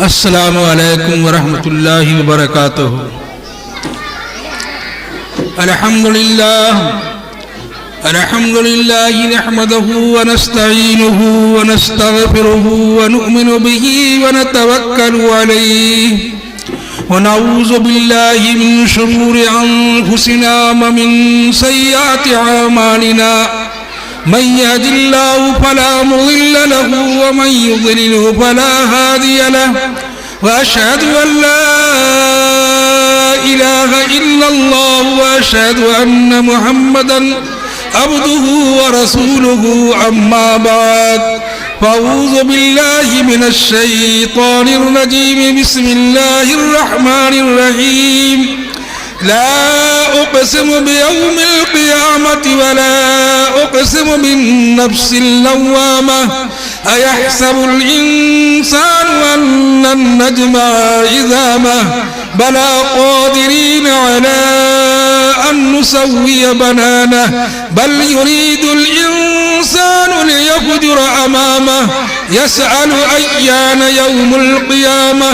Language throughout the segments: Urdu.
السلام علیکم ورحمۃ اللہ وبرکاتہ۔ الحمد للہ نحمده ونستعینه ونستغفره ونؤمن به ونتوکل علیہ ونعوذ باللہ من شرور انفسنا ومن سیئات اعمالنا من يهد الله فلا مضل له ومن يضلل فلا هادي له وأشهد أن لا إله إلا الله وأشهد أن محمدا عبده ورسوله أما بعد فأعوذ بالله من الشيطان الرجيم بسم الله الرحمن الرحيم لا أقسم بيوم القيامة ولا أقسم بالنفس اللوامة أيحسب الإنسان أن لن نجمع عظامه بلى قادرين على أن نسوي بنانه بل يريد الإنسان ليفجر أمامه يسأل أيان يوم القيامة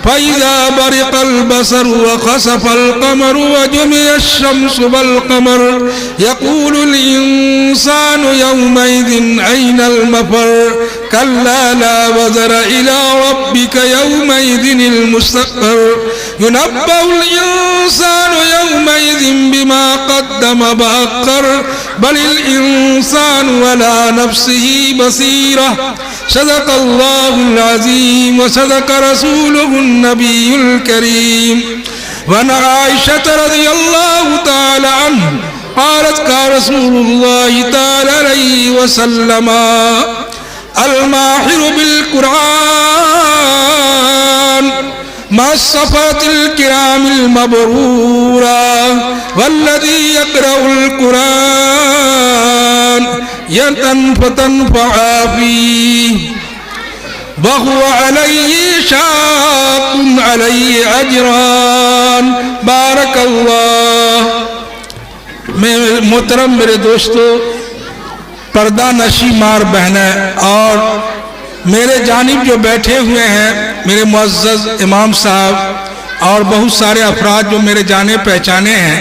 فإذا برق البصر وخسف القمر وجمع الشمس والقمر يقول الإنسان يومئذ أين المفر كلا لا وزر إلى ربك يومئذ المستقر ينبأ الإنسان يومئذ بما قدم وأخر بل الإنسان على نفسه بصيرة صدق الله العظيم وصدق رسوله النبي الكريم وعن عائشة رضي الله تعالى عنه قالت قال رسول الله تعالى عليه وسلم الماهر بالقرآن مع الصفات الكرام المبرورة والذي يقرأ القرآن يتنفع فيه وهو عليه شاق عليه أجران بارك الله۔ محترم میرے دوستو، پردہ نشی مار بہنیں اور میرے جانب جو بیٹھے ہوئے ہیں میرے معزز امام صاحب اور بہت سارے افراد جو میرے جانے پہچانے ہیں،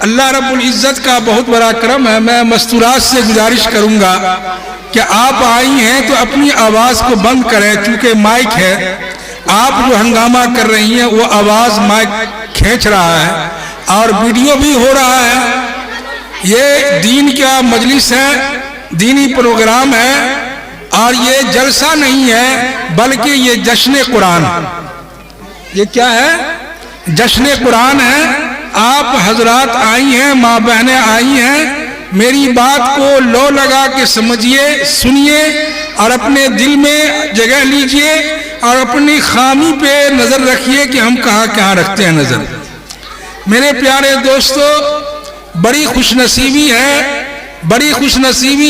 اللہ رب العزت کا بہت بڑا کرم ہے۔ میں مستورات سے گزارش کروں گا کہ آپ آئی ہیں تو اپنی آواز کو بند کریں، چونکہ مائک ہے، آپ جو ہنگامہ کر رہی ہیں وہ آواز مائک کھینچ رہا ہے اور ویڈیو بھی ہو رہا ہے۔ یہ دین کا مجلس ہے، دینی پروگرام ہے اور یہ جلسہ نہیں ہے بلکہ یہ جشن قرآن۔ یہ کیا ہے؟ جشن قرآن ہے۔ آپ حضرات آئی ہیں، ماں بہنیں آئی ہیں، میری بات کو لو لگا کے سمجھیے، سنیے اور اپنے دل میں جگہ لیجئے اور اپنی خامی پہ نظر رکھیے کہ ہم کہاں کہاں رکھتے ہیں نظر۔ میرے پیارے دوستو، بڑی خوش نصیبی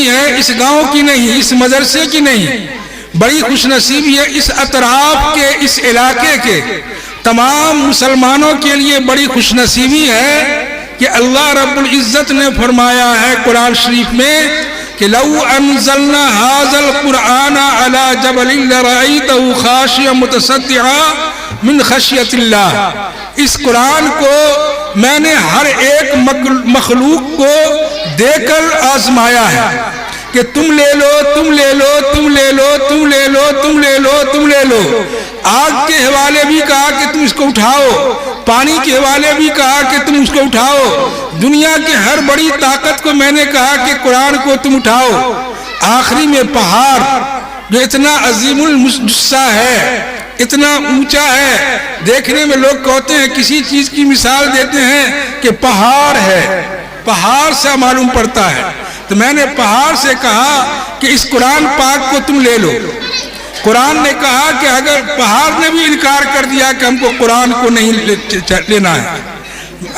ہے اس گاؤں کی نہیں، اس مدرسے کی نہیں، بڑی خوش نصیبی ہے اس اطراف کے، اس علاقے کے تمام مسلمانوں کے لیے بڑی خوش نصیبی ہے کہ اللہ رب العزت نے فرمایا ہے قرآن شریف میں کہ لو انزلنا هذا القرآن على جبل لرأيته خاشعا متصدعا من خشیۃ اللہ۔ اس قرآن کو میں نے ہر ایک مخلوق کو دے کر آزمایا ہے کہ تم لے لو، تم لے لو، تم لے لو، تم لے لو، تم لے لو، تم لے لو۔ آگ کے حوالے بھی کہا کہ تم اس کو اٹھاؤ، پانی کے حوالے بھی کہا کہ تم اس کو اٹھاؤ، دنیا کی ہر بڑی طاقت کو میں نے کہا کہ قرآن کو تم اٹھاؤ۔ آخری میں پہاڑ جو اتنا عظیم الجثہ ہے، اتنا اونچا ہے، دیکھنے میں لوگ کہتے ہیں کسی چیز کی مثال دیتے ہیں کہ پہاڑ ہے، پہاڑ سے معلوم پڑتا ہے، تو میں نے پہاڑ سے کہا کہ اس قرآن پاک کو تم لے لو۔ قرآن نے کہا کہ اگر پہاڑ نے بھی انکار کر دیا کہ ہم کو قرآن کو نہیں لینا ہے،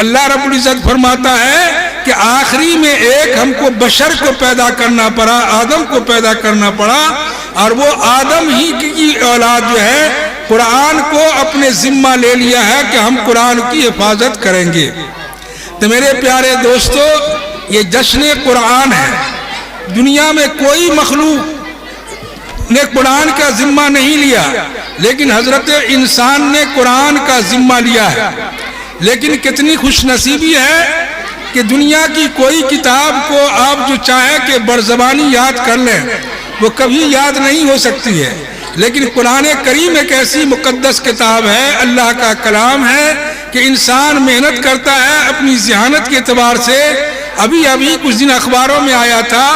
اللہ رب العزت فرماتا ہے کہ آخری میں ایک ہم کو بشر کو پیدا کرنا پڑا، آدم کو پیدا کرنا پڑا، اور وہ آدم ہی کی اولاد جو ہے قرآن کو اپنے ذمہ لے لیا ہے کہ ہم قرآن کی حفاظت کریں گے۔ تو میرے پیارے دوستو، یہ جشن قرآن ہے۔ دنیا میں کوئی مخلوق نے قرآن کا ذمہ نہیں لیا، لیکن حضرت انسان نے قرآن کا ذمہ لیا ہے. لیکن کتنی خوش نصیبی ہے کہ دنیا کی کوئی کتاب کو آپ جو چاہیں کہ برزبانی یاد کر لیں وہ کبھی یاد نہیں ہو سکتی ہے. لیکن قرآن کریم ایک ایسی مقدس کتاب ہے، اللہ کا کلام ہے کہ انسان محنت کرتا ہے اپنی ذہانت کے اعتبار سے. ابھی کچھ دن اخباروں میں آیا تھا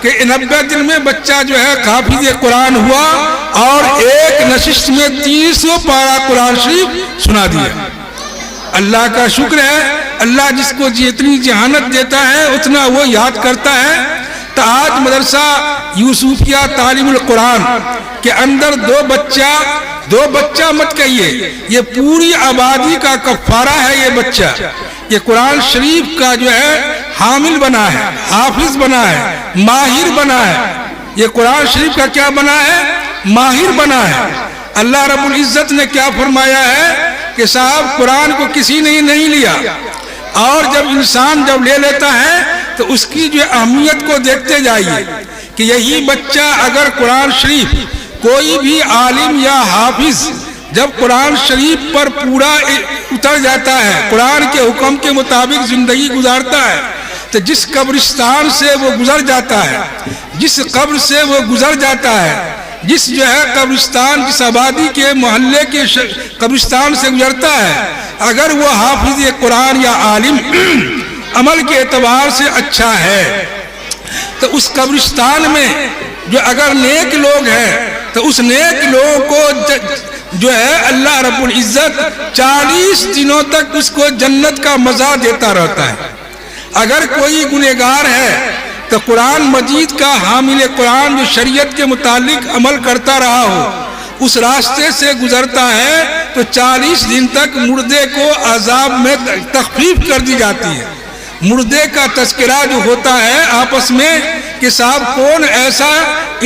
کہ 90 دن میں بچہ جو ہے حافظ قرآن ہوا اور ایک نشست میں 300 پارہ قرآن شریف سنا دیا. اللہ کا شکر ہے، اللہ جس کو جتنی ذہانت دیتا ہے اتنا وہ یاد کرتا ہے. تو آج مدرسہ یوسفیہ تعلیم القرآن کے اندر دو بچہ مت کہیے، یہ پوری آبادی کا کفارہ ہے. یہ بچہ یہ قرآن شریف کا جو ہے حامل بنا ہے، حافظ بنا ہے، ماہر بنا ہے. یہ قرآن شریف کا کیا بنا ہے؟ ماہر بنا ہے. اللہ رب العزت نے کیا فرمایا ہے کہ صاحب قرآن کو کسی نے نہیں لیا، اور جب انسان لے لیتا ہے تو اس کی جو اہمیت کو دیکھتے جائیے کہ یہی بچہ اگر قرآن شریف کوئی بھی عالم یا حافظ جب قرآن شریف پر پورا اتر جاتا ہے، قرآن کے حکم کے مطابق زندگی گزارتا ہے، تو جس قبرستان سے وہ گزر جاتا ہے، جس قبر سے وہ گزر جاتا ہے، جس جو ہے قبرستان، جس آبادی کے محلے کے قبرستان سے گزرتا ہے، اگر وہ حافظ قرآن یا عالم عمل کے اعتبار سے اچھا ہے تو اس قبرستان میں جو اگر نیک لوگ ہیں تو اس نیک لوگوں کو جو ہے اللہ رب العزت 40 دنوں تک اس کو جنت کا مزہ دیتا رہتا ہے. اگر کوئی گنہگار ہے تو قرآن مجید کا حامل قرآن جو شریعت کے متعلق عمل کرتا رہا ہو، اس راستے سے گزرتا ہے تو 40 دن تک مردے کو عذاب میں تخفیف کر دی جاتی ہے. مردے کا تذکرہ جو ہوتا ہے آپس میں کہ صاحب کون ایسا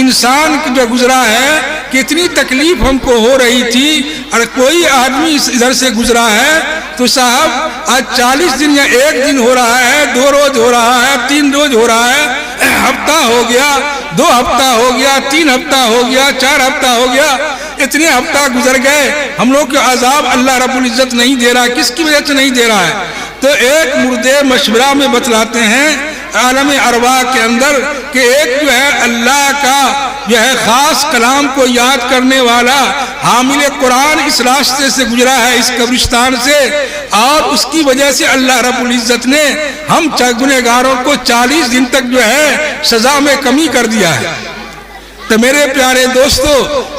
انسان جو گزرا ہے کہ اتنی تکلیف ہم کو ہو رہی تھی، اور کوئی آدمی ادھر سے گزرا ہے تو صاحب آج 40 دن یا 1 دن ہو رہا ہے، 2 روز ہو رہا ہے، 3 روز ہو رہا ہے، ہفتہ ہو گیا، 2 ہفتہ ہو گیا، 3 ہفتہ ہو گیا، 4 ہفتہ ہو گیا، اتنے ہفتہ گزر گئے، ہم لوگ کے عذاب اللہ رب العزت نہیں دے رہا. کس کی وجہ سے نہیں دے رہا ہے؟ تو ایک مردے مشورہ میں بتلاتے ہیں عالم ارواح کے اندر کہ ایک جو ہے اللہ کا جو ہے خاص کلام کو یاد کرنے والا حامل قرآن اس راستے سے گزرا ہے، اس قبرستان سے، اور اس کی وجہ سے اللہ رب العزت نے ہم گنہگاروں کو 40 دن تک جو ہے سزا میں کمی کر دیا ہے. تو میرے پیارے دوستو،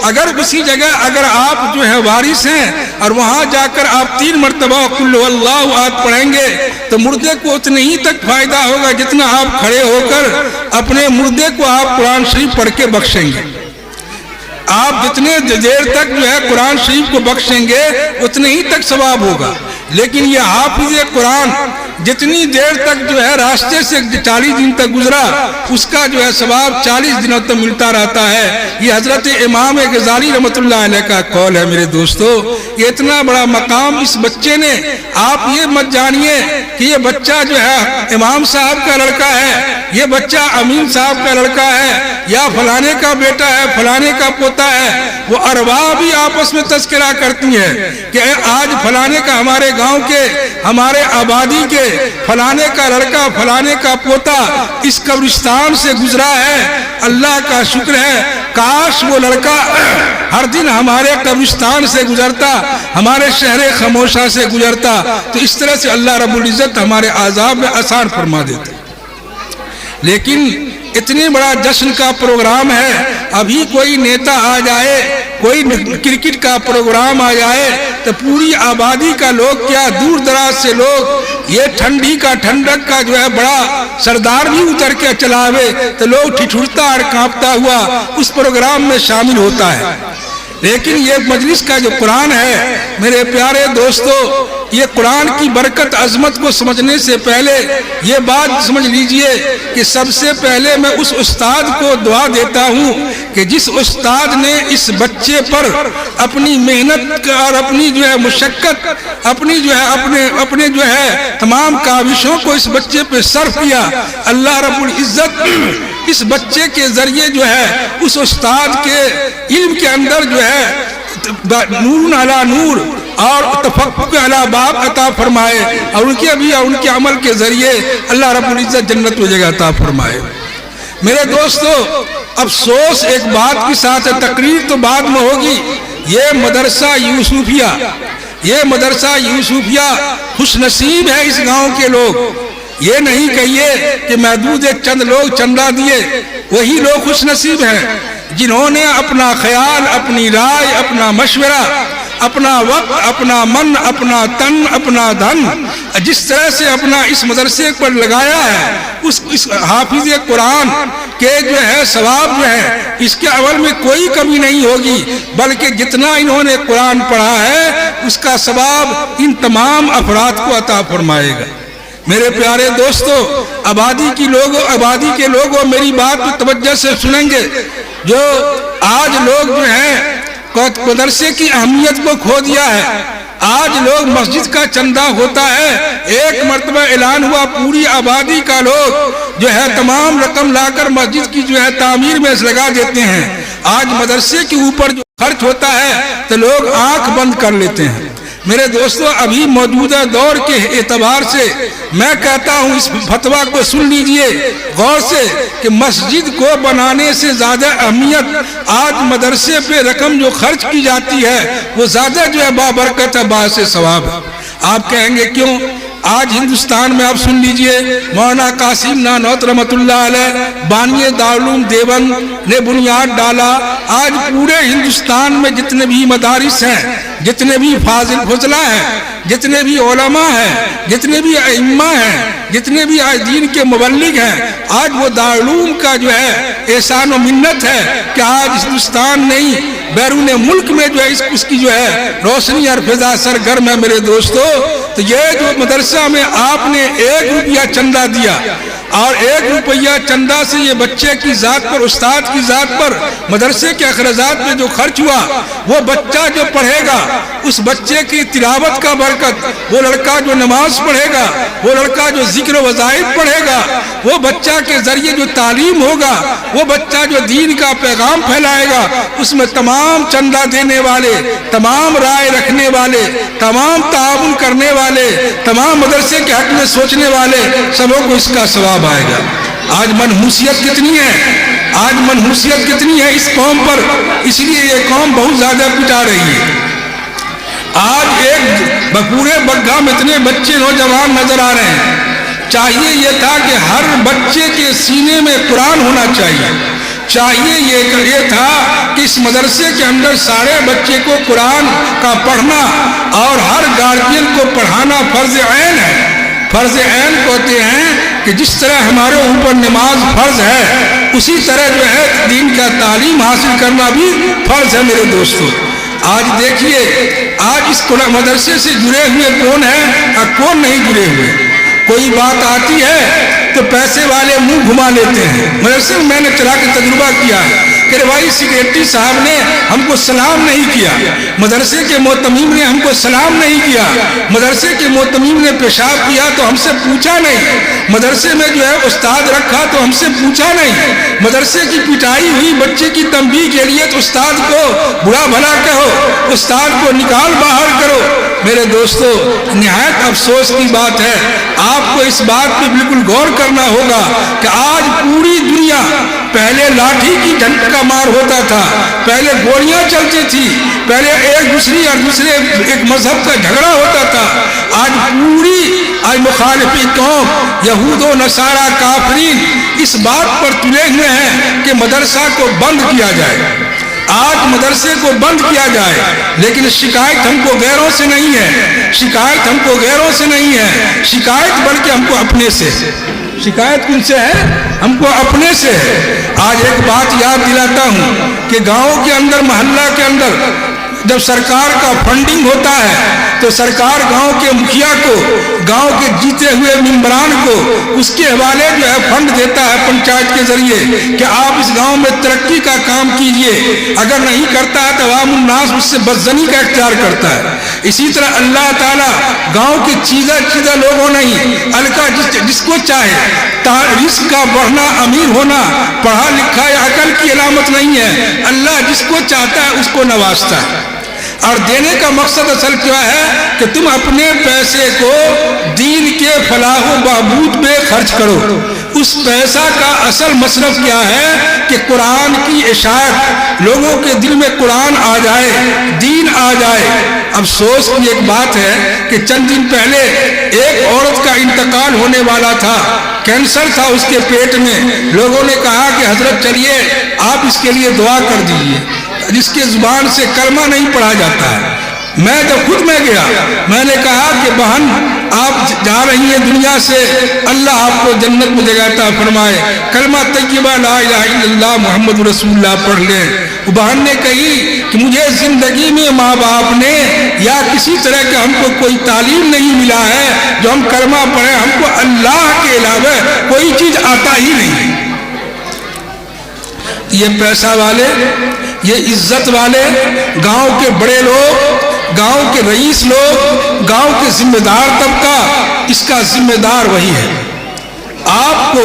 اگر اسی جگہ اگر آپ جو ہے وارث ہیں اور وہاں جا کر آپ 3 مرتبہ قل هو اللہ احد پڑھیں گے تو مردے کو اتنے ہی تک فائدہ ہوگا جتنا آپ کھڑے ہو کر اپنے مردے کو آپ قرآن شریف پڑھ کے بخشیں گے. آپ جتنے دیر تک جو ہے قرآن شریف کو بخشیں گے اتنے ہی تک ثواب ہوگا. لیکن یہ حافظ قرآن جتنی دیر تک جو ہے راستے سے 40 دن تک گزرا اس کا جو ہے ثواب 40 دنوں تک ملتا رہتا ہے. یہ حضرت امام غزالی رحمۃ اللہ علیہ کا قول ہے. میرے دوستو، یہ اتنا بڑا مقام اس بچے نے، آپ یہ مت جانیے کہ یہ بچہ جو ہے امام صاحب کا لڑکا ہے، یہ بچہ امین صاحب کا لڑکا ہے، یا فلانے کا بیٹا ہے، فلانے کا پوتا ہے. وہ ارواح بھی آپس میں تذکرہ کرتی ہیں کہ آج فلانے کا، ہمارے گاؤں کے، ہمارے آبادی کے فلانے کا لڑکا، فلانے کا پوتا اس قبرستان سے گزرا ہے. اللہ کا شکر ہے، کاش وہ لڑکا ہر دن ہمارے قبرستان سے گزرتا، ہمارے شہر خموشہ سے گزرتا، تو اس طرح سے اللہ رب العزت ہمارے عذاب میں آسان فرما دیتے. لیکن اتنی بڑا جشن کا پروگرام ہے، ابھی کوئی نیتا آ جائے، کوئی کرکٹ کا پروگرام آ جائے تو پوری آبادی کا لوگ کیا، دور دراز سے لوگ، یہ ٹھنڈی کا ٹھنڈک کا جو ہے بڑا سردار بھی اتر کے چلا ہوئے تو لوگ ٹھٹھرتا اور کانپتا ہوا اس پروگرام میں شامل ہوتا ہے. لیکن یہ مجلس کا جو قرآن ہے میرے پیارے دوستو، یہ قرآن کی برکت عظمت کو سمجھنے سے پہلے یہ بات سمجھ لیجئے کہ سب سے پہلے میں اس استاد کو دعا دیتا ہوں کہ جس استاد نے اس بچے پر اپنی محنت اور اپنی جو ہے مشقت، اپنی جو ہے اپنے جو ہے تمام کاوشوں کو اس بچے پہ صرف کیا، اللہ رب العزت اس بچے کے ذریعے جو ہے اس استاد کے علم کے اندر جو ہے نور علی نور اور تفقق علی باب عطا فرمائے، اور ان کے بھی اور ان کے عمل کے ذریعے اللہ رب العزت جنت و جگہ عطا فرمائے۔ میرے دوستو، افسوس ایک بات کی ساتھ ہے، تقریر تو بعد میں ہوگی، یہ مدرسہ یوسفیہ، یہ مدرسہ یوسفیہ خوش نصیب ہے اس گاؤں کے لوگ۔ یہ نہیں کہیے کہ محدود ایک چند لوگ چندہ دیے، وہی لوگ خوش نصیب ہیں جنہوں نے اپنا خیال، اپنی رائے، اپنا مشورہ، اپنا وقت، اپنا من، اپنا تن، اپنا دھن جس طرح سے اپنا اس مدرسے پر لگایا ہے، اس حافظ قرآن کے جو ہے ثواب جو ہے اس کے عمل میں کوئی کمی نہیں ہوگی، بلکہ جتنا انہوں نے قرآن پڑھا ہے اس کا ثواب ان تمام افراد کو عطا فرمائے گا۔ میرے پیارے دوستو، آبادی کے لوگوں میری بات کو توجہ سے سنیں گے۔ جو آج لوگ جو ہیں مدرسے کی اہمیت کو کھو دیا ہے، آج لوگ مسجد کا چندہ ہوتا ہے، ایک مرتبہ اعلان ہوا پوری آبادی کا لوگ جو ہے تمام رقم لا کر مسجد کی جو ہے تعمیر میں لگا دیتے ہیں۔ آج مدرسے کے اوپر جو خرچ ہوتا ہے تو لوگ آنکھ بند کر لیتے ہیں۔ میرے دوستو، ابھی موجودہ دور کے اعتبار سے میں کہتا ہوں اس فتویٰ کو سن لیجئے غور سے کہ مسجد کو بنانے سے زیادہ اہمیت آج مدرسے پہ رقم جو خرچ کی جاتی ہے وہ زیادہ جو ہے بابرکت ہے، باعث ثواب ہے۔ آپ کہیں گے کیوں؟ آج ہندوستان میں آپ سن لیجئے مولانا قاسم نانوت رحمۃ اللہ علیہ بانی دارالعلوم دیوبند نے بنیاد ڈالا۔ آج پورے ہندوستان میں جتنے بھی مدارس ہیں، جتنے بھی فضلہ ہیں، جتنے بھی علماء ہیں، جتنے بھی ائمہ ہیں، جتنے بھی دین کے مبلغ ہیں، آج وہ دارالعلوم کا جو ہے احسان و منت ہے کہ آج ہندوستان نہیں بیرون ملک میں جو ہے اس کی جو ہے روشنی اور فضا سرگرم ہے۔ میرے دوستو، تو یہ جو مدرسہ میں آپ نے 1 روپیہ چندہ دیا اور 1 روپیہ چندہ سے یہ بچے کی ذات پر، استاد کی ذات پر، مدرسے کے اخراجات میں جو خرچ ہوا، وہ بچہ جو پڑھے گا اس بچے کی تلاوت کا برکت، وہ لڑکا جو نماز پڑھے گا، وہ لڑکا جو ذکر و وظائف پڑھے گا، وہ بچہ کے ذریعے جو تعلیم ہوگا، وہ بچہ جو دین کا پیغام پھیلائے گا، اس میں تمام چندہ دینے والے، تمام رائے رکھنے والے، تمام تعاون کرنے والے، تمام مدرسے کے حق میں سوچنے والے سبوں کو اس کا ثواب آئے گا۔ آج منحوسیت کتنی ہے، آج منحوسیت کتنی ہے اس قوم پر، اس لیے یہ قوم بہت زیادہ پٹا رہی ہے۔ آج ایک پورے بگھا میں اتنے بچے نوجوان نظر آ رہے ہیں، چاہیے یہ تھا کہ ہر بچے کے سینے میں قرآن ہونا چاہیے، چاہیے یہ تھا کہ اس مدرسے کے اندر سارے بچے کو قرآن کا پڑھنا اور ہر گارجین کو پڑھانا فرض عین ہے۔ فرض عین کہتے ہیں کہ جس طرح ہمارے اوپر نماز فرض ہے، اسی طرح جو ہے دین کا تعلیم حاصل کرنا بھی فرض ہے۔ میرے دوستو، آج دیکھیے آج اس مدرسے سے جڑے ہوئے کون ہیں اور کون نہیں جڑے ہوئے۔ کوئی بات آتی ہے تو پیسے والے منہ گھما لیتے ہیں۔ مدرسے میں نے چلا کے تجربہ کیا کہ بھائی سیکریٹری صاحب نے ہم کو سلام نہیں کیا، مدرسے کے معتمیم نے ہم کو سلام نہیں کیا، مدرسے کے معتمیم نے پیشاب کیا تو ہم سے پوچھا نہیں، مدرسے میں جو ہے استاد رکھا تو ہم سے پوچھا نہیں، مدرسے کی پٹائی ہوئی بچے کی تنبیہ کے لیے تو استاد کو برا بھلا کہو، استاد کو نکال باہر کرو۔ میرے دوستو، نہایت افسوس کی بات ہے، آپ کو اس بات پہ بالکل غور کرنا ہوگا کہ آج پوری دنیا، پہلے لاٹھی کی جھنڈ کا مار ہوتا تھا، پہلے گولیاں چلتی تھی، پہلے ایک دوسری اور دوسرے ایک مذہب کا جھگڑا ہوتا تھا، آج مخالفی قوم یہود و نصارہ کافرین اس بات پر تلے ہوئے ہیں کہ مدرسہ کو بند کیا جائے، آج مدرسے کو بند کیا جائے، لیکن شکایت ہم کو غیروں سے نہیں ہے، شکایت ہم کو غیروں سے نہیں ہے، شکایت بلکہ ہم کو اپنے سے ہے۔ شکایت کن سے ہے؟ ہم کو اپنے سے ہے۔ آج ایک بات یاد دلاتا ہوں کہ گاؤں کے اندر، محلہ کے اندر جب سرکار کا فنڈنگ ہوتا ہے تو سرکار گاؤں کے مکھیا کو، گاؤں کے جیتے ہوئے ممبران کو اس کے حوالے جو ہے فنڈ دیتا ہے پنچایت کے ذریعے کہ آپ اس گاؤں میں ترقی کا کام کیجئے، اگر نہیں کرتا ہے تو عوام الناس اس سے بدزنی کا اختیار کرتا ہے۔ اسی طرح اللہ تعالیٰ گاؤں کے چیزہ لوگوں نہیں، الکا جس کو چاہے، رزق کا بڑھنا، امیر ہونا، پڑھا لکھا یا عقل کی علامت نہیں ہے، اللہ جس کو چاہتا ہے اس کو نوازتا ہے۔ اور دینے کا مقصد اصل کیا ہے کہ تم اپنے پیسے کو دین کے فلاح و بہبود میں خرچ کرو. اس پیسہ کا اصل مصرف کیا ہے کہ قرآن کی اشاعت، لوگوں کے دل میں قرآن آ جائے، دین آ جائے. افسوس کی ایک بات ہے کہ چند دن پہلے ایک عورت کا انتقال ہونے والا تھا، کینسر تھا اس کے پیٹ میں. لوگوں نے کہا کہ حضرت چلیے آپ اس کے لیے دعا کر دیجیے، جس کے زبان سے کلمہ نہیں پڑھا جاتا ہے. میں جب خود میں گیا، میں نے کہا کہ بہن آپ جا رہی ہیں دنیا سے، اللہ آپ کو جنت میں جگہ عطا فرمائے، کلمہ طیبہ لا الہ الا اللہ محمد رسول اللہ پڑھ لیں. وہ بہن نے کہی کہ مجھے زندگی میں ماں باپ نے یا کسی طرح کا ہم کو کوئی تعلیم نہیں ملا ہے جو ہم کلمہ پڑھیں، ہم کو اللہ کے علاوہ کوئی چیز آتا ہی نہیں. یہ پیسہ والے، یہ عزت والے، گاؤں کے بڑے لوگ، گاؤں کے رئیس لوگ، گاؤں کے ذمہ دار طبقہ، اس کا ذمہ دار وہی ہے. آپ کو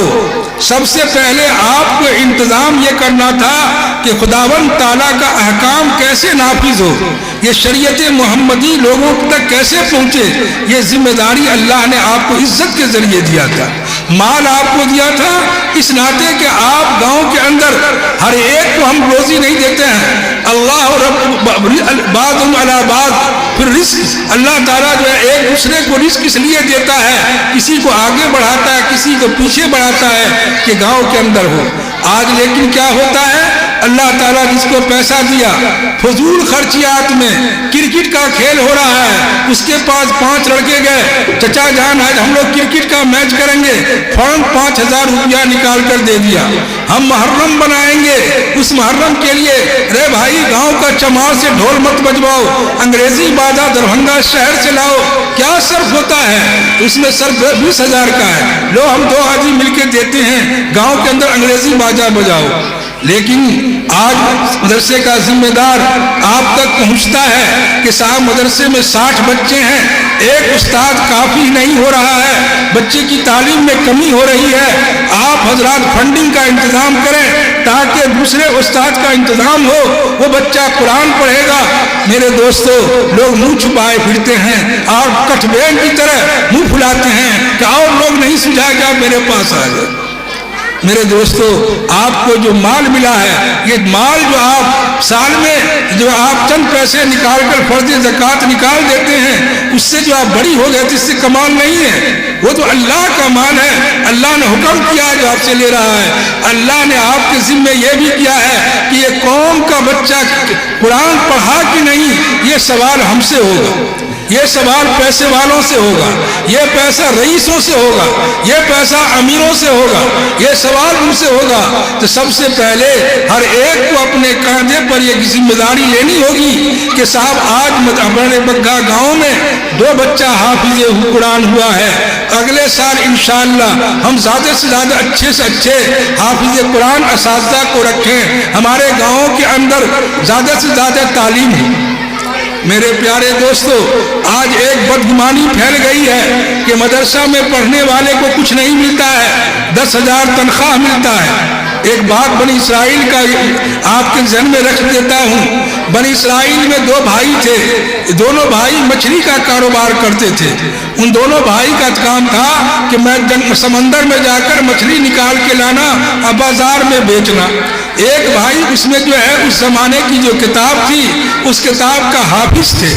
سب سے پہلے آپ کو انتظام یہ کرنا تھا کہ خداوند تعالیٰ کا احکام کیسے نافذ ہو، یہ شریعت محمدی لوگوں تک کیسے پہنچے. یہ ذمہ داری اللہ نے آپ کو عزت کے ذریعے دیا تھا، مال آپ کو دیا تھا اس ناطے کہ آپ گاؤں کے اندر ہر ایک کو ہم روزی نہیں دیتے ہیں. اللہ رب بعض علی بعض، پھر رزق اللہ تعالیٰ جو ہے ایک دوسرے کو رزق اس لیے دیتا ہے، کسی کو آگے بڑھاتا ہے، کسی کو پیچھے بڑھاتا ہے کہ گاؤں کے اندر ہو. آج لیکن کیا ہوتا ہے، اللہ تعالیٰ جس کو پیسہ دیا فضول خرچیات میں کرکٹ کا کھیل ہو رہا ہے، اس کے پاس 5 لڑکے گئے، چچا جان آج ہم لوگ کرکٹ کا میچ کریں گے، فوراً 5000 روپیہ نکال کر دے دیا. ہم محرم بنائیں گے، اس محرم کے لیے رے بھائی گاؤں کا چمار سے ڈھول مت بجواؤ، انگریزی بازا دربھنگا شہر سے لاؤ. کیا صرف ہوتا ہے اس میں صرف 20,000 کا ہے، لو ہم 2 آدمی مل کے دیتے ہیں، گاؤں کے اندر انگریزی باجا بجاؤ. لیکن آج مدرسے کا ذمہ دار آپ تک پہنچتا ہے کہ صاحب مدرسے میں 60 بچے ہیں، ایک استاد کافی نہیں ہو رہا ہے، بچے کی تعلیم میں کمی ہو رہی ہے. آپ حضرات فنڈنگ کا انتظام کریں تاکہ دوسرے استاد کا انتظام ہو، وہ بچہ قرآن پڑھے گا. میرے دوستو، لوگ منہ چھپائے پھرتے ہیں اور کٹبین کی طرح منہ پھلاتے ہیں کہ اور لوگ نہیں سمجھا کہ آپ میرے پاس آ جائیں. میرے دوستو، آپ کو جو مال ملا ہے، یہ مال جو آپ سال میں جو آپ چند پیسے نکال کر فرض زکوٰۃ نکال دیتے ہیں، اس سے جو آپ بڑی ہو گئے اس سے کمال نہیں ہے، وہ تو اللہ کا مال ہے. اللہ نے حکم کیا ہے جو آپ سے لے رہا ہے. اللہ نے آپ کے ذمے یہ بھی کیا ہے کہ یہ قوم کا بچہ قرآن پڑھا کہ نہیں، یہ سوال ہم سے ہوگا، یہ سوال پیسے والوں سے ہوگا، یہ پیسہ رئیسوں سے ہوگا، یہ پیسہ امیروں سے ہوگا، یہ سوال ان سے ہوگا. تو سب سے پہلے ہر ایک کو اپنے کاندھے پر یہ ذمہ داری لینی ہوگی کہ صاحب آج ہمارے بگھا گاؤں میں 2 بچہ حافظ قرآن ہوا ہے، اگلے سال انشاءاللہ ہم زیادہ سے زیادہ اچھے سے اچھے حافظ قرآن اساتذہ کو رکھیں، ہمارے گاؤں کے اندر زیادہ سے زیادہ تعلیم ہے. میرے پیارے دوستو، آج ایک بدگمانی پھیل گئی ہے کہ مدرسہ میں پڑھنے والے کو کچھ نہیں ملتا ہے، 10,000 تنخواہ ملتا ہے. ایک بات بنی اسرائیل کا آپ کے ذہن میں رکھ دیتا ہوں. بنی اسرائیل میں 2 بھائی تھے، دونوں بھائی مچھلی کا کاروبار کرتے تھے. ان دونوں بھائی کا کام تھا کہ میں سمندر میں جا کر مچھلی نکال کے لانا اور بازار میں بیچنا. ایک بھائی اس میں جو ہے اس زمانے کی جو کتاب تھی اس کتاب کا حافظ تھے،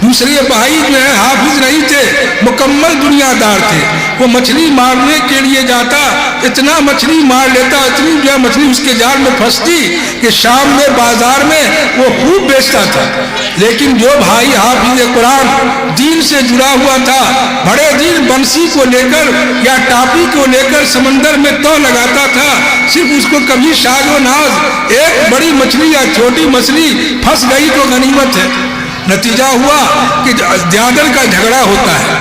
دوسرے بھائی جو ہے حافظ نہیں تھے، مکمل دنیا دار تھے. وہ مچھلی مارنے کے لیے جاتا، اتنا مچھلی مار لیتا، اتنی جو ہے مچھلی اس کے جال میں پھنستی کہ شام میں بازار میں وہ خوب بیچتا تھا. لیکن جو بھائی حافظ قرآن دین سے جڑا ہوا تھا، بڑے دن بنسی کو لے کر یا ٹاپی کو لے کر سمندر میں تو لگاتا تھا، صرف اس کو کبھی شاد و ناز ایک بڑی مچھلی یا چھوٹی مچھلی پھنس گئی تو غنیمت ہے. نتیجہ ہوا کہ جادل کا جھگڑا ہوتا ہے.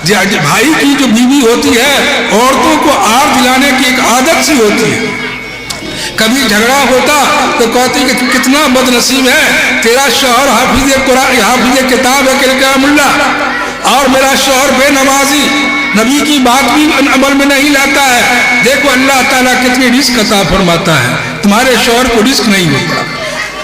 بھائی کی جو بیوی ہوتی ہے، عورتوں کو آر دلانے کی ایک عادت سی ہوتی ہے. کبھی جھگڑا ہوتا تو کہتی کہ کتنا بد نصیب ہے، تیرا شوہر حافظ قرآن حافظ کتاب ہے کلام اللہ، اور میرا شوہر بے نمازی، نبی کی بات بھی عمل میں نہیں لاتا ہے. دیکھو اللہ تعالیٰ کتنی رزق عطا فرماتا ہے، تمہارے شوہر کو رزق نہیں ہوتا.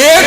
1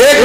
1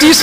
30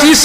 30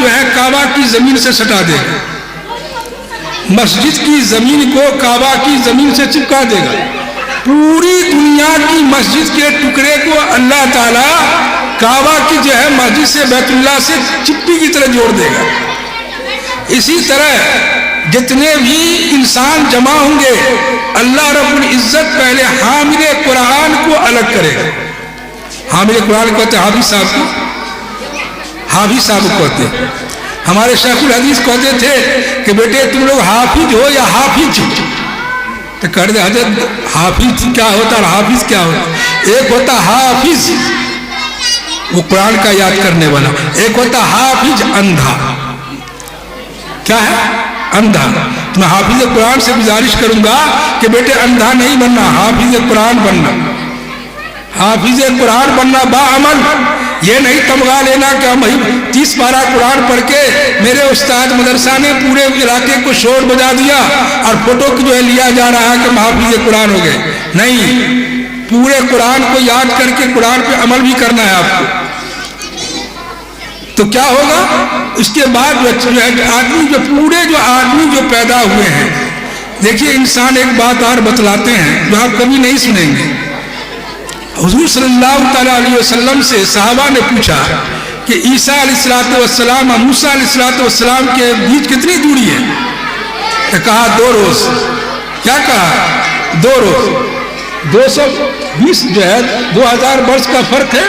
جو ہے کعبہ کی زمین سے سٹا دے گا، مسجد کی زمین کو کعبہ کی زمین سے چپکا دے گا، پوری دنیا کی مسجد کے ٹکڑے کو اللہ تعالیٰ کعبہ کی جو ہے مسجد سے بیت اللہ سے چپٹی کی طرح جوڑ دے گا۔ اسی طرح جتنے بھی انسان جمع ہوں گے اللہ رب العزت پہلے حامل قرآن کو الگ کرے گا۔ حامل قرآن کہتے ہیں حافظ صاحب کو، حافظ صاحب کو کہتے ہیں۔ ہمارے شیخ الحدیث کہتے تھے کہ بیٹے تم لوگ حافظ ہو یا حافظ ہو؟ تو کہتے ہیں حضرت حافظ کیا ہوتا اور حافظ کیا ہوتا؟ ایک ہوتا حافظ وہ قرآن کا یاد کرنے والا، ایک ہوتا حافظ اندھا۔ کیا ہے؟ اندھا۔ تو میں حافظ قرآن سے گزارش کروں گا کہ بیٹے اندھا نہیں بننا، حافظ قرآن بننا، حافظ قرآن بننا باعمل۔ یہ نہیں تمغہ لینا کہ ہم 30 پارہ قرآن پڑھ کے میرے استاد مدرسہ نے پورے علاقے کو شور بجا دیا اور فوٹو جو ہے لیا جا رہا ہے کہ ہم حافظ قرآن ہو گئے۔ نہیں، پورے قرآن کو یاد کر کے قرآن پہ عمل بھی کرنا ہے آپ کو۔ تو کیا ہوگا اس کے بعد آدمی جو پورے جو آدمی جو پیدا ہوئے ہیں، دیکھیے انسان ایک بات اور بتلاتے ہیں جو آپ کبھی نہیں سنیں گے۔ حضور صلی اللہ تعالیٰ علیہ وسلم سے صحابہ نے پوچھا کہ عیسیٰ علیہ السلام اور موسیٰ علیہ السلام کے بیچ کتنی دوری ہے؟ تو کہا 2 روز۔ کیا کہا؟ 2 روز۔ 220 جو ہے 2000 برس کا فرق ہے۔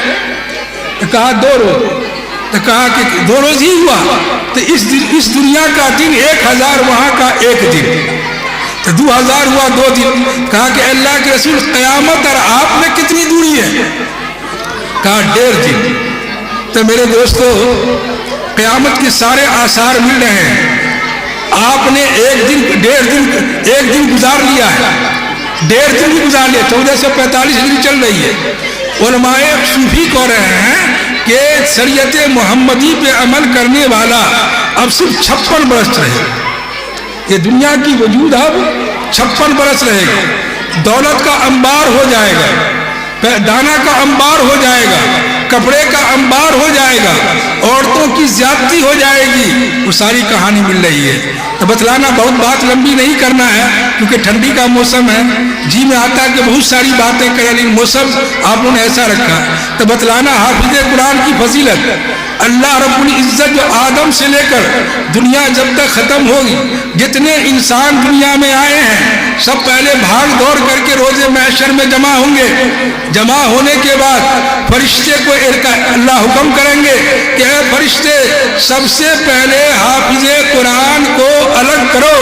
تو کہا 2 روز۔ تو کہا کہ 2 روز ہی ہوا، تو اس دنیا کا دن 1000 وہاں کا 1 دن، تو 2000 ہوا 2 دن۔ کہا کہ اللہ کے رسول قیامت اور آپ میں کتنی دوری ہے؟ کہا 1.5 دن۔ تو میرے دوستو قیامت کے سارے آثار مل رہے ہیں۔ آپ نے 1 دن 1.5 دن گزار لیا ہے، 1.5 دن بھی گزار لیا، 1445 ہجری چل رہی ہے۔ علماء صوفی کہہ رہے ہیں کہ شریعت محمدی پہ عمل کرنے والا اب صرف 56 برس رہے گا۔ یہ دنیا کی وجود اب 56 برس رہے گا۔ دولت کا انبار ہو جائے گا، دانا کا انبار ہو جائے گا، کپڑے کا انبار ہو جائے گا، عورتوں کی زیادتی ہو جائے گی، وہ ساری کہانی مل رہی ہے۔ تو بتلانا بہت بات لمبی نہیں کرنا ہے کیونکہ ٹھنڈی کا موسم ہے، جی میں آتا ہے کہ بہت ساری باتیں کریں لیکن موسم آپ نے ایسا رکھا۔ تو بتلانا حافظ قرآن کی فضیلت، اللہ رب العزت جو آدم سے لے کر دنیا جب تک ختم ہوگی جتنے انسان دنیا میں آئے ہیں سب پہلے بھاگ دوڑ کر کے روز محشر میں جمع ہوں گے۔ جمع ہونے کے بعد فرشتے کو اللہ حکم کریں گے کہ اے فرشتے سب سے پہلے حافظ قرآن کو الگ کرو۔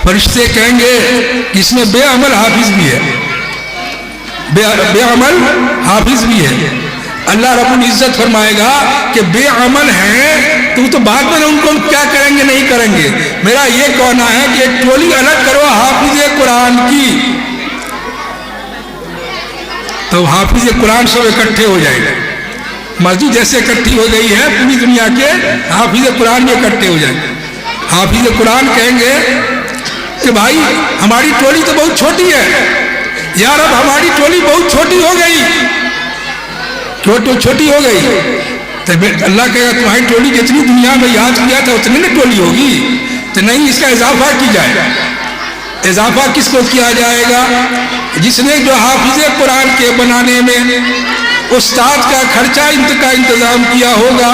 فرشتے کہیں گے اس میں بے عمل حافظ بھی ہے، بے عمل حافظ بھی ہے۔ اللہ رب العزت فرمائے گا کہ بے عمل ہیں تو بعد میں ان کو کیا کریں گے نہیں کریں گے۔ میرا یہ کہنا ہے کہ ایک ٹولی الگ کرو حافظ قرآن کی، تو حافظ قرآن سب اکٹھے ہو جائے گا۔ مسجد جیسے اکٹھی ہو گئی ہے پوری دنیا کے حافظ قرآن بھی اکٹھے ہو جائیں گے۔ حافظ قرآن کہیں گے کہ بھائی ہماری ٹولی تو بہت چھوٹی ہے یار، اب ہماری ٹولی بہت چھوٹی ہو گئی، چھوٹی ہو گئی۔ تو اللہ کہے گا تمہاری ٹولی جتنی دنیا میں یاد کیا تھا اتنی نا ٹولی ہوگی، تو نہیں اس کا اضافہ کی جائے۔ اضافہ کس کو کیا جائے گا؟ جس نے جو حافظ قرآن کے بنانے میں استاد کا خرچہ کا انتظام کیا ہوگا،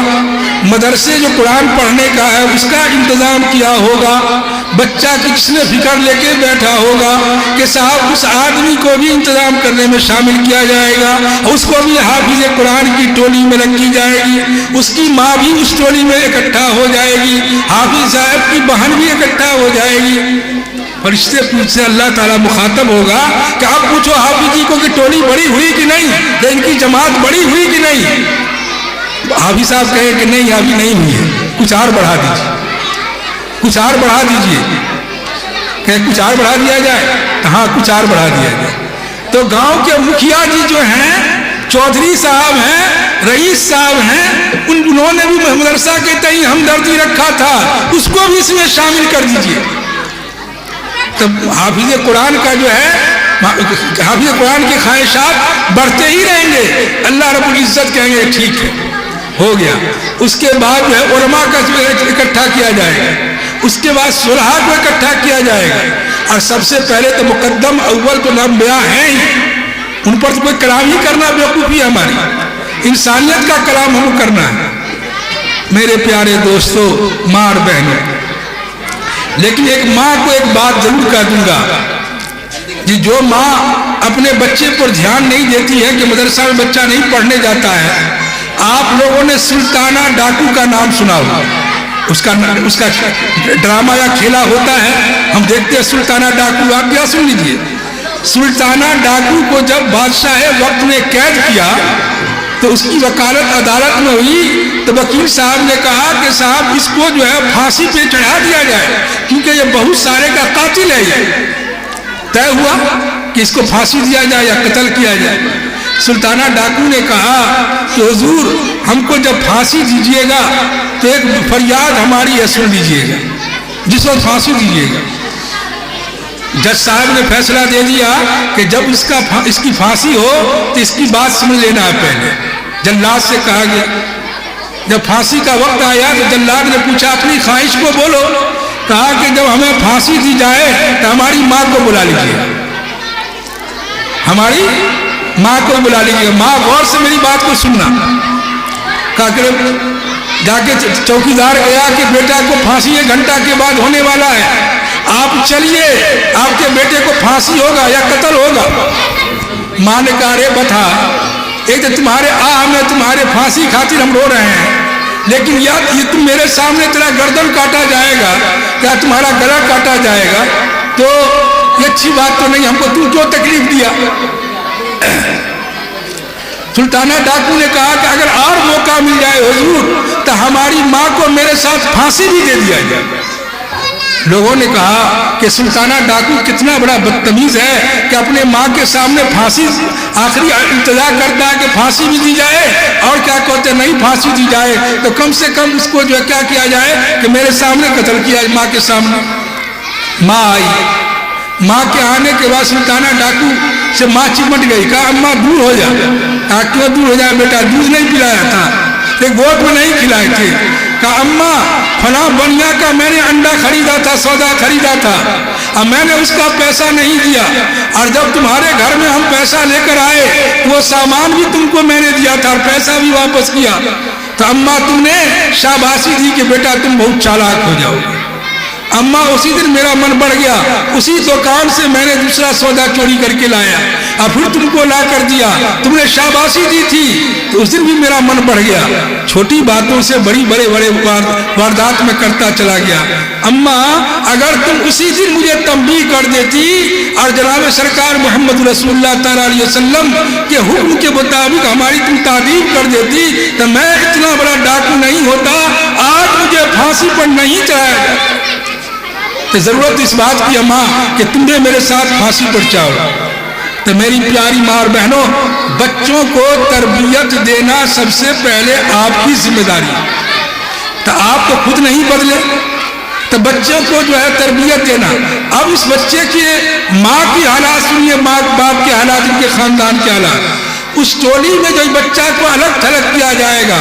مدرسے جو قرآن پڑھنے کا ہے اس کا انتظام کیا ہوگا، بچہ کی جس نے فکر لے کے بیٹھا ہوگا کہ صاحب اس آدمی کو بھی انتظام کرنے میں شامل کیا جائے گا، اس کو بھی حافظ قرآن کی ٹولی میں رکھی جائے گی، اس کی ماں بھی اس ٹولی میں اکٹھا ہو جائے گی، حافظ صاحب کی بہن بھی اکٹھا ہو جائے گی۔ فرشتے پوچھتے اللہ تعالیٰ مخاطب ہوگا کہ آپ پوچھو حافظ جی کو کہ ٹولی بڑی ہوئی کہ نہیں، کہ ان کی جماعت بڑی ہوئی کہ نہیں؟ حافظ صاحب کہے کہ نہیں ابھی نہیں ہوئی ہے، کچھ اور بڑھا دیجیے، کچھ اور بڑھا دیجیے، کہ کچھ اور بڑھا دیا جائے، تو ہاں کچھ اور بڑھا دیا جائے۔ تو گاؤں کے مکھیا جی جو ہیں، چودھری صاحب ہیں، رئیس صاحب ہیں، انہوں نے بھی مدرسہ کے تئیں ہمدردی رکھا تھا، اس کو بھی اس میں شامل کر دیجیے۔ تو حافظ قرآن کا جو ہے حافظ قرآن کے خواہشات بڑھتے ہی رہیں گے۔ اللہ رب العزت کہیں گے ٹھیک ہے، ہو گیا. اس کے بعد جو ہے علماء کا اکٹھا کیا جائے گا, اس کے بعد صلحاء کو اکٹھا کیا جائے گا, اور سب سے پہلے تو مقدم اول تو انبیاء ہیں ہی, ان پر تو کوئی کلام ہی کرنا بیوقوفی ہے ہماری, انسانیت کا کلام ہم کرنا ہے. میرے پیارے دوستو, ماں اور بہنوں, لیکن ایک ماں کو ایک بات ضرور کہہ دوں گا کہ جو ماں اپنے بچے پر دھیان نہیں دیتی ہے کہ مدرسہ میں بچہ نہیں پڑھنے جاتا ہے. آپ لوگوں نے سلطانہ ڈاکو کا نام سنا ہو, اس کا ڈرامہ یا کھیلا ہوتا ہے, ہم دیکھتے ہیں سلطانہ ڈاکو. آپ کیا سن لیجیے, سلطانہ ڈاکو کو جب بادشاہ وقت نے قید کیا تو اس کی وکالت عدالت میں ہوئی, تو وکیل صاحب نے کہا کہ صاحب اس کو جو ہے پھانسی پہ چڑھا دیا جائے, کیونکہ یہ بہت سارے کا قاتل ہے. یہ طے ہوا کہ اس کو پھانسی دیا جائے یا قتل کیا جائے. سلطانہ ڈاکو نے کہا کہ حضور ہم کو جب پھانسی دیجیے گا تو ایک فریاد ہماری ہے سن لیجیے گا, جس وقت پھانسی دیجیے گا. جج صاحب نے فیصلہ دے دیا کہ جب اس کی پھانسی ہو تو اس کی بات سمجھ لینا ہے. پہلے جلاد سے کہا گیا, جب پھانسی کا وقت آیا تو جلاد نے پوچھا اپنی خواہش کو بولو. کہا کہ جب ہمیں پھانسی دی جائے تو ہماری ماں کو بلا لیجیے, ہماری ماں کو بلا لیجیے. ماں غور سے میری بات کو سننا. کہا کہ جا کے چوکیدار گیا کہ بیٹا کو پھانسی 1 گھنٹہ کے بعد ہونے والا ہے, آپ چلیے, آپ کے بیٹے کو پھانسی ہوگا یا قتل ہوگا. ماں نے کہا ارے بتا, ایک تو تمہارے میں تمہارے پھانسی خاطر ہم رو رہے ہیں, لیکن یہ تم میرے سامنے تیرا گردن کاٹا جائے گا یا تمہارا گلا کاٹا جائے گا تو یہ اچھی بات تو نہیں, ہم کو تم کیوں تکلیف دیا. سلطانہ ڈاکو نے کہا کہ اگر اور موقع مل جائے حضور تو ہماری ماں کو میرے ساتھ پھانسی بھی دے دیا جائے. لوگوں نے کہا کہ سلطانہ ڈاکو کتنا بڑا بدتمیز ہے کہ اپنے ماں کے سامنے پھانسی آخری انتظار کرتا ہے کہ پھانسی بھی دی جائے, اور کیا کہتے ہیں نہیں پھانسی دی جائے تو کم سے کم اس کو جو ہے کیا کیا جائے کہ میرے سامنے قتل کیا جائے, ماں کے سامنے. ماں آئی, ماں کے آنے کے بعد سلطانہ ڈاکو سے ماں چمٹ گئی. کہا اماں دور ہو جا. کہا کیوں دور ہو جائے بیٹا, دودھ نہیں پلایا تھا, ایک گوٹ میں نہیں کھلائے تھے. کہا اماں فلاں بنیا کا میں نے انڈا خریدا تھا, سودا خریدا تھا, اب میں نے اس کا پیسہ نہیں دیا, اور جب تمہارے گھر میں ہم پیسہ لے کر آئے وہ سامان بھی تم کو میں نے دیا تھا اور پیسہ بھی واپس کیا. تو اماں تم نے شاباشی دی کہ بیٹا تم بہت چالاک ہو جاؤ. اماں اسی دن میرا من بڑھ گیا, اسی دکان سے میں نے دوسرا سودا چوری کر کے لایا اور پھر تم کو لا کر دیا, تم نے شاباشی دی تھی تو اس دن بھی میرا من بڑھ گیا. چھوٹی باتوں سے بڑے واردات میں کرتا چلا گیا. اماں اگر تم اسی دن مجھے تنبیہ کر دیتی اور جناب سرکار محمد رسول اللہ تعالیٰ علیہ وسلم کے حکم کے مطابق ہماری تم تعریف کر دیتی تو میں اتنا بڑا ڈاکو نہیں ہوتا, آج مجھے پھانسی پر نہیں چڑھایا جاتا. تو ضرورت اس بات کی اماں کہ تم نے میرے ساتھ پھانسی پر چڑھاؤ. تو میری پیاری ماں اور بہنوں, بچوں کو تربیت دینا سب سے پہلے آپ کی ذمہ داری ہے. تو آپ تو خود نہیں بدلے تو بچوں کو جو ہے تربیت دینا. اب اس بچے کے ماں کی حالات سنیے, ماں باپ کے حالات, ان کے خاندان کے حالات. اس ٹولی میں جو بچہ کو الگ تھلگ کیا جائے گا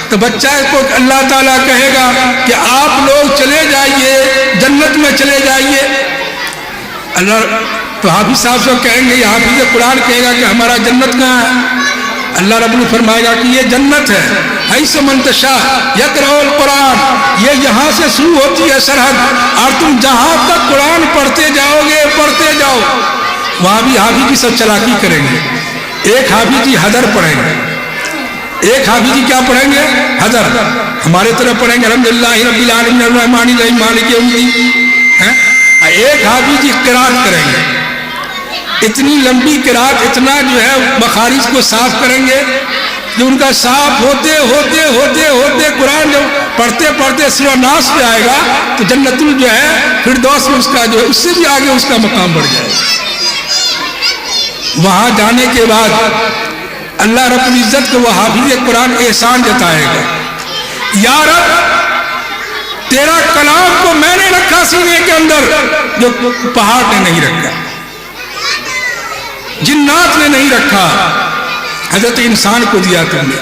تو بچہ کو اللہ تعالیٰ کہے گا کہ آپ لوگ چلے جائیے, جنت میں چلے جائیے. اللہ تو حافظ صاحب سے کہیں گے, حافظ قرآن کہے گا کہ ہمارا جنت کہاں ہے. اللہ رب العالمین فرمائے گا کہ یہ جنت ہے, حیث منتشا یقرأ القرآن, یہ یہاں سے شروع ہوتی ہے سرحد, اور تم جہاں تک قرآن پڑھتے جاؤ گے پڑھتے جاؤ. وہاں بھی حافظ کی سب چلاکی کریں گے. ایک حافظ جی حدر پڑھیں گے, ایک حافظ جی کیا پڑھیں گے, حدر. ہمارے طرف پڑھیں گے الحمدللہ رب العالمین الرحمن الرحیم مالک یوم الدین. ایک حافظ جی قرات کریں گے, اتنی لمبی قرات, اتنا جو ہے مخارج کو صاف کریں گے, جو ان کا صاف ہوتے ہوتے ہوتے ہوتے قرآن جب پڑھتے پڑھتے سورہ ناس پہ آئے گا تو جنت جو ہے فردوس میں اس کا جو ہے اس سے بھی آگے اس کا مقام بڑھ جائے گا. وہاں جانے کے بعد اللہ رب العزت کو وہ حافظ قرآن احسان جتائے گا, یا رب تیرا کلام کو میں نے رکھا سینے کے اندر جو پہاڑ نے نہیں رکھا, جنات نے نہیں رکھا, حضرت انسان کو دیا تم نے.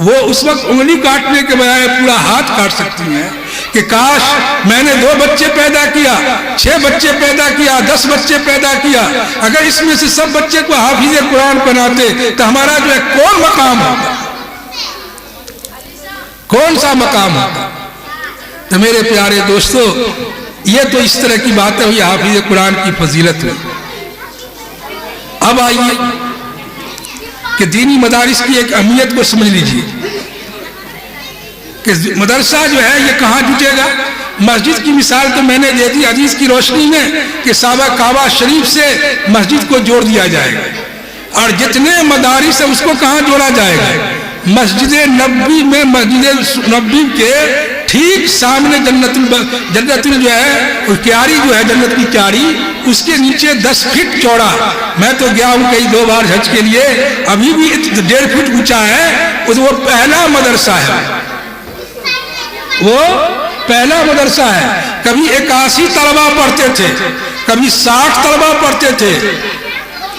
وہ اس وقت انگلی کاٹنے کے بجائے پورا ہاتھ کاٹ سکتی ہیں کہ کاش میں نے 2 بچے پیدا کیا، 6 بچے پیدا کیا، 10 بچے پیدا کیا، اگر اس میں سے سب بچے کو حافظ قرآن بناتے تو ہمارا جو ہے کون مقام ہوتا، کون سا مقام ہوتا۔ تو میرے پیارے دوستو، یہ تو اس طرح کی باتیں ہوئی حافظ قرآن کی فضیلت ہوئی۔ اب آئیے کہ دینی مدارس کی ایک اہمیت کو سمجھ لیجیے کہ مدرسہ جو ہے یہ کہاں جٹے گا۔ مسجد کی مثال تو میں نے دے دی حدیث کی روشنی میں کہ کعبہ شریف سے مسجد کو جوڑ دیا جائے گا، اور جتنے مدارس ہیں اس کو کہاں جوڑا جائے گا؟ مسجد نبوی میں، مسجد نبوی کے ٹھیک سامنے جنت جو ہے کیاری جو ہے، جنت کی کیاری، اس کے نیچے 10 فٹ چوڑا، میں تو گیا ہوں کئی 2 بار حج کے لیے، ابھی بھی 1.5 فٹ اونچا ہے، وہ پہلا مدرسہ ہے، وہ پہلا مدرسہ ہے۔ کبھی 81 طلبہ پڑھتے تھے، کبھی 60 طلبہ پڑھتے تھے،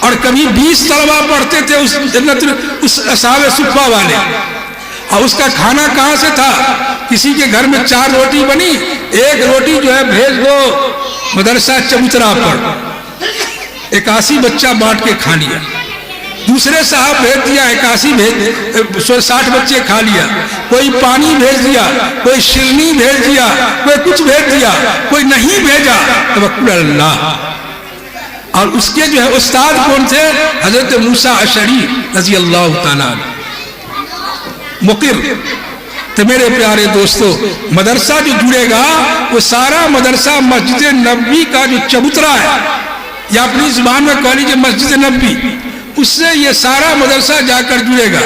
اور کبھی 20 طلبہ پڑھتے تھے اس جنت اس اصحاب صفہ والے۔ اور اس کا کھانا کہاں سے تھا؟ کسی کے گھر میں 4 روٹی بنی، 1 روٹی جو ہے بھیج دو مدرسہ چبوترا پر، 81 بچہ بانٹ کے کھا لیا۔ دوسرے صاحب بھیج دیا، 60 بچے کھا لیا۔ کوئی پانی بھیج دیا، کوئی شیرنی بھیج دیا، کوئی کچھ بھیج دیا، کوئی نہیں بھیجا، توکل اللہ۔ اور اس کے جو ہے استاد کون تھے؟ حضرت موسیٰ اشعری رضی اللہ تعالیٰ عنہ، مقر۔ تو میرے پیارے دوستو، مدرسہ جو جڑے گا وہ سارا مدرسہ مسجد نبوی کا جو چبوترا ہے، یا اپنی زبان میں کہہ لیجیے مسجد نبوی، اس سے یہ سارا مدرسہ جا کر جڑے گا۔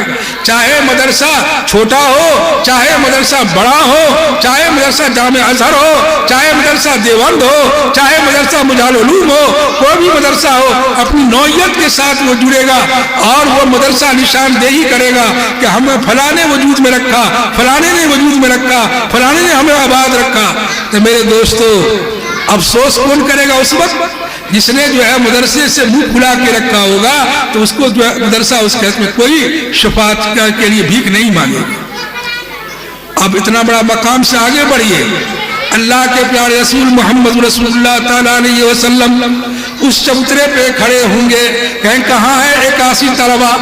چاہے مدرسہ چھوٹا ہو، چاہے مدرسہ بڑا ہو، چاہے مدرسہ جامع ازہر ہو، چاہے مدرسہ دیوبند ہو، چاہے مدرسہ مجال علوم ہو، کوئی بھی مدرسہ ہو، اپنی نوعیت کے ساتھ وہ جڑے گا، اور وہ مدرسہ نشاندہی کرے گا کہ ہمیں فلانے وجود میں رکھا، فلانے نے وجود میں رکھا، فلانے نے ہمیں آباد رکھا۔ تو میرے دوستو، افسوس کون کرے گا اس وقت؟ جس نے جو ہے مدرسے سے منہ کھلا کے رکھا ہوگا، تو اس کو جو ہے مدرسہ اس کے میں کوئی شفاعت کے لیے بھیک نہیں مانگے گا۔ اب اتنا بڑا مقام سے آگے بڑھیے، اللہ کے پیارے رسول محمد رسول اللہ تعالیٰ علیہ وسلم اس چبوترے پہ کھڑے ہوں گے، کہیں کہاں ہے 81 طلبہ؟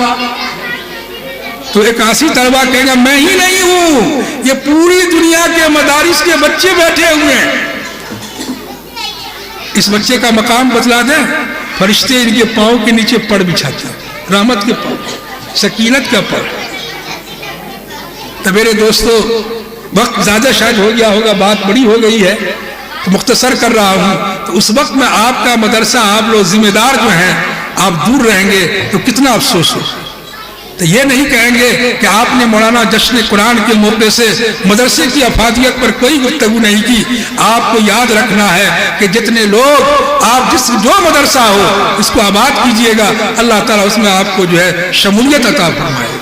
تو 81 طلبہ کہیں گے میں ہی نہیں ہوں، یہ پوری دنیا کے مدارس کے بچے بیٹھے ہوئے ہیں۔ اس بچے کا مقام بتلا دیں، فرشتے ان کے پاؤں کے نیچے پڑ بچھاتے ہیں، رحمت کے پاؤں، سکینت کا پاؤں۔ تو میرے دوستو، وقت زیادہ شاید ہو گیا ہوگا، بات بڑی ہو گئی ہے تو مختصر کر رہا ہوں۔ تو اس وقت میں آپ کا مدرسہ، آپ لوگ ذمہ دار جو ہیں، آپ دور رہیں گے تو کتنا افسوس ہو۔ تو یہ نہیں کہیں گے کہ آپ نے مولانا جشن قرآن کے موقع سے مدرسے کی افادیت پر کوئی گفتگو نہیں کی۔ آپ کو یاد رکھنا ہے کہ جتنے لوگ آپ جو مدرسہ ہو اس کو آباد کیجئے گا، اللہ تعالیٰ اس میں آپ کو جو ہے شمولیت عطا فرمائے۔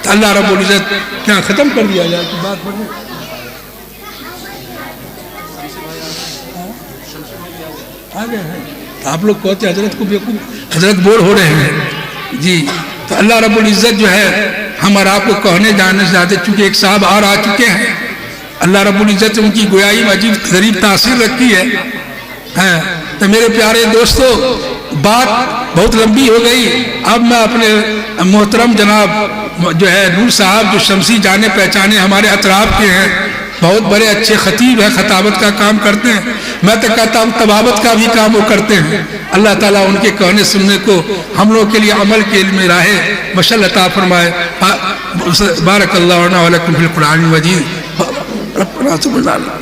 تو اللہ رب العزت، کیا ختم کر دیا جائے کہ بات بڑھے؟ آگے ہیں آپ لوگ کہتے ہیں حضرت کو بیوقوف، حضرت بور ہو رہے ہیں جی۔ تو اللہ رب العزت جو ہے ہم اور آپ کو کہنے جاننے سے زیادہ، چونکہ ایک صاحب اور آ چکے ہیں، اللہ رب العزت ان کی گویائی میں عجیب غریب تاثیر رکھی ہے۔ تو میرے پیارے دوستو، بات بہت لمبی ہو گئی۔ اب میں اپنے محترم جناب جو ہے نور صاحب، جو شمسی جانے پہچانے ہمارے اطراف کے ہیں، بہت بڑے اچھے خطیب ہیں، خطابت کا کام کرتے ہیں، میں تو کہتا ہوں طبابت کا بھی کام وہ کرتے ہیں۔ اللہ تعالیٰ ان کے کہنے سننے کو ہم لوگ کے لیے عمل کے علم راہ مشعل عطا فرمائے۔ بارک اللہ لنا ولکم فی القرآن المجید۔ ربنا تب لنا